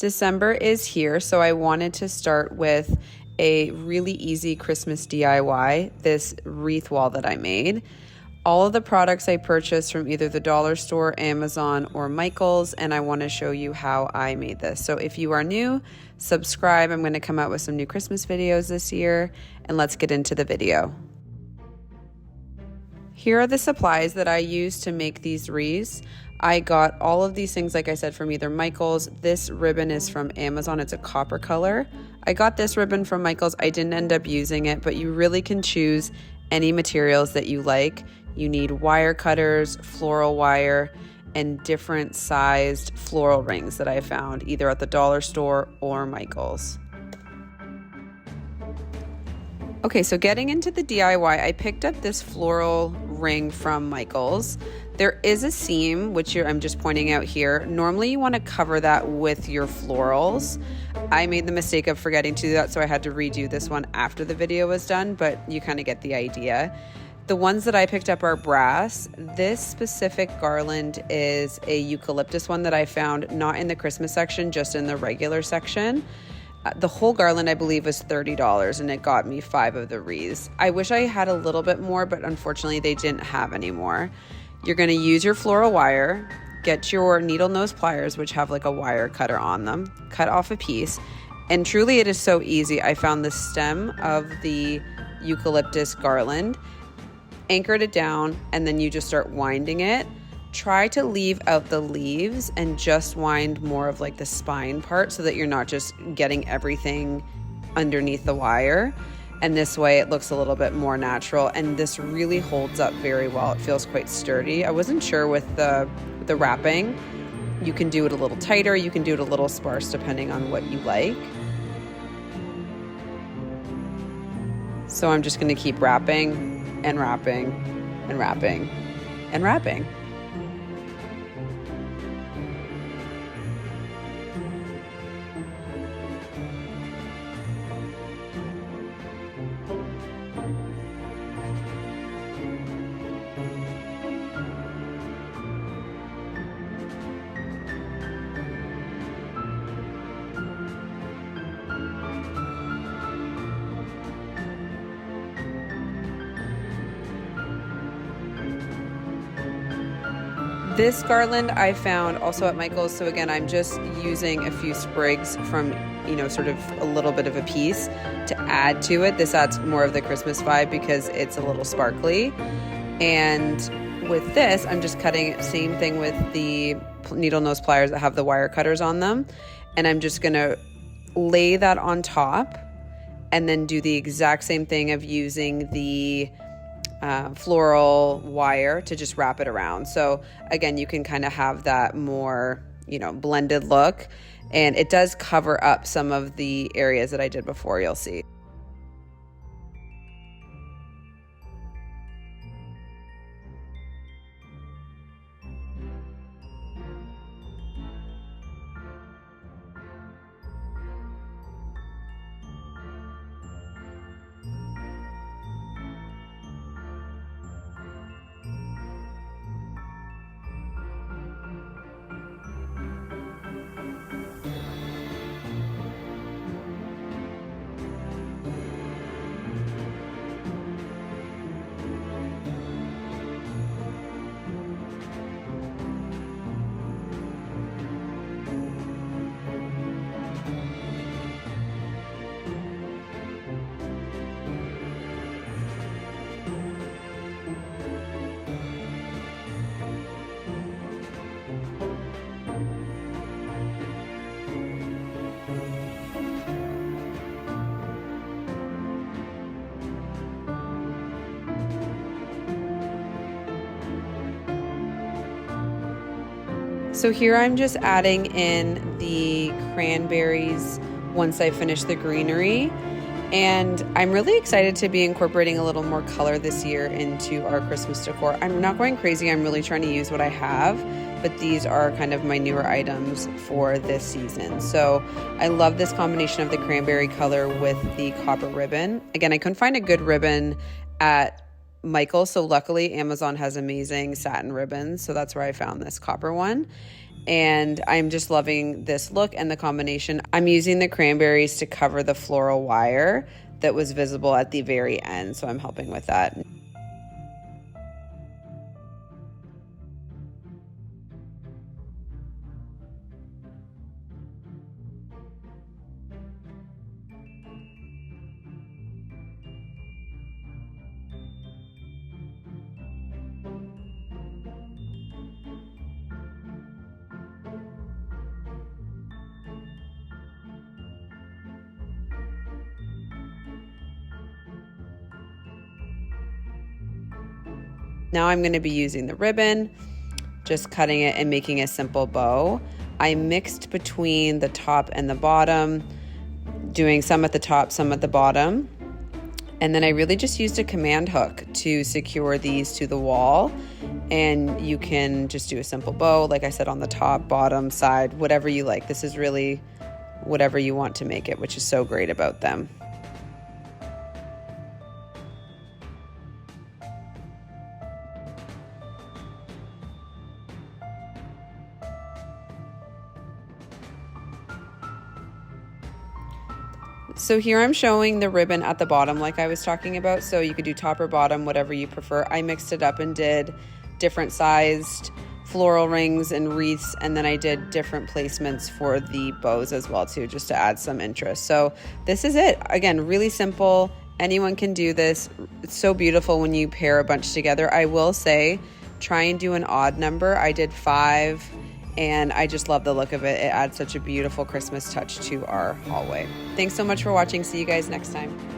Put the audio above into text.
December is here, so I wanted to start with a really easy Christmas DIY, this wreath wall that I made. All of the products I purchased from either the dollar store, Amazon, or Michael's, and I want to show you how I made this. So if you are new, subscribe. I'm going to come out with some new Christmas videos this year, and let's get into the video. Here are the supplies that I used to make these wreaths. I got all of these things, like I said, from either Michael's. This ribbon is from Amazon. It's a copper color. I got this ribbon from Michael's. I didn't end up using it, but you really can choose any materials that you like. You need wire cutters, floral wire, and different sized floral rings that I found either at the dollar store or Michael's. Okay, so getting into the DIY, I picked up this floral ring from Michael's. There is a seam, which I'm just pointing out here. Normally you want to cover that with your florals. I made the mistake of forgetting to do that, so I had to redo this one after the video was done, but you kind of get the idea. The ones that I picked up are brass. This specific garland is a eucalyptus one that I found not in the Christmas section, just in the regular section. The whole garland, I believe, was $30, and it got me 5 of the wreaths. I wish I had a little bit more, but unfortunately they didn't have any more. You're going to use your floral wire, get your needle nose pliers, which have like a wire cutter on them, cut off a piece, and truly it is so easy. I found the stem of the eucalyptus garland, anchored it down, and then you just start winding it. Try to leave out the leaves and just wind more of like the spine part so that you're not just getting everything underneath the wire. And this way it looks a little bit more natural, and this really holds up very well. It feels quite sturdy. I wasn't sure with the wrapping. You can do it a little tighter, you can do it a little sparse depending on what you like. So I'm just going to keep wrapping and wrapping and wrapping and wrapping. This garland I found also at Michael's. So again, I'm just using a few sprigs from, sort of a little bit of a piece to add to it. This adds more of the Christmas vibe because it's a little sparkly. And with this, I'm just cutting, same thing with the needle nose pliers that have the wire cutters on them. And I'm just gonna lay that on top and then do the exact same thing of using the floral wire to just wrap it around. So again, you can kind of have that more, blended look, and it does cover up some of the areas that I did before, you'll see. So here I'm just adding in the cranberries once I finish the greenery. And I'm really excited to be incorporating a little more color this year into our Christmas decor. I'm not going crazy. I'm really trying to use what I have, but these are kind of my newer items for this season. So I love this combination of the cranberry color with the copper ribbon. Again, I couldn't find a good ribbon at Michael's, so luckily Amazon has amazing satin ribbons, so that's where I found this copper one. and I'm just loving this look and the combination. I'm using the cranberries to cover the floral wire that was visible at the very end, so I'm helping with that. Now I'm going to be using the ribbon, just cutting it and making a simple bow. I mixed between the top and the bottom, doing some at the top, some at the bottom. And then I really just used a command hook to secure these to the wall. And you can just do a simple bow, like I said, on the top, bottom, side, whatever you like. This is really whatever you want to make it, which is so great about them. So here I'm showing the ribbon at the bottom like I was talking about, so you could do top or bottom, whatever you prefer. I mixed it up and did different sized floral rings and wreaths, and then I did different placements for the bows as well too, just to add some interest. So this is it. Again, really simple. Anyone can do this. It's so beautiful when you pair a bunch together. I will say, try and do an odd number. I did 5. And I just love the look of it. It adds such a beautiful Christmas touch to our hallway. Thanks so much for watching. See you guys next time.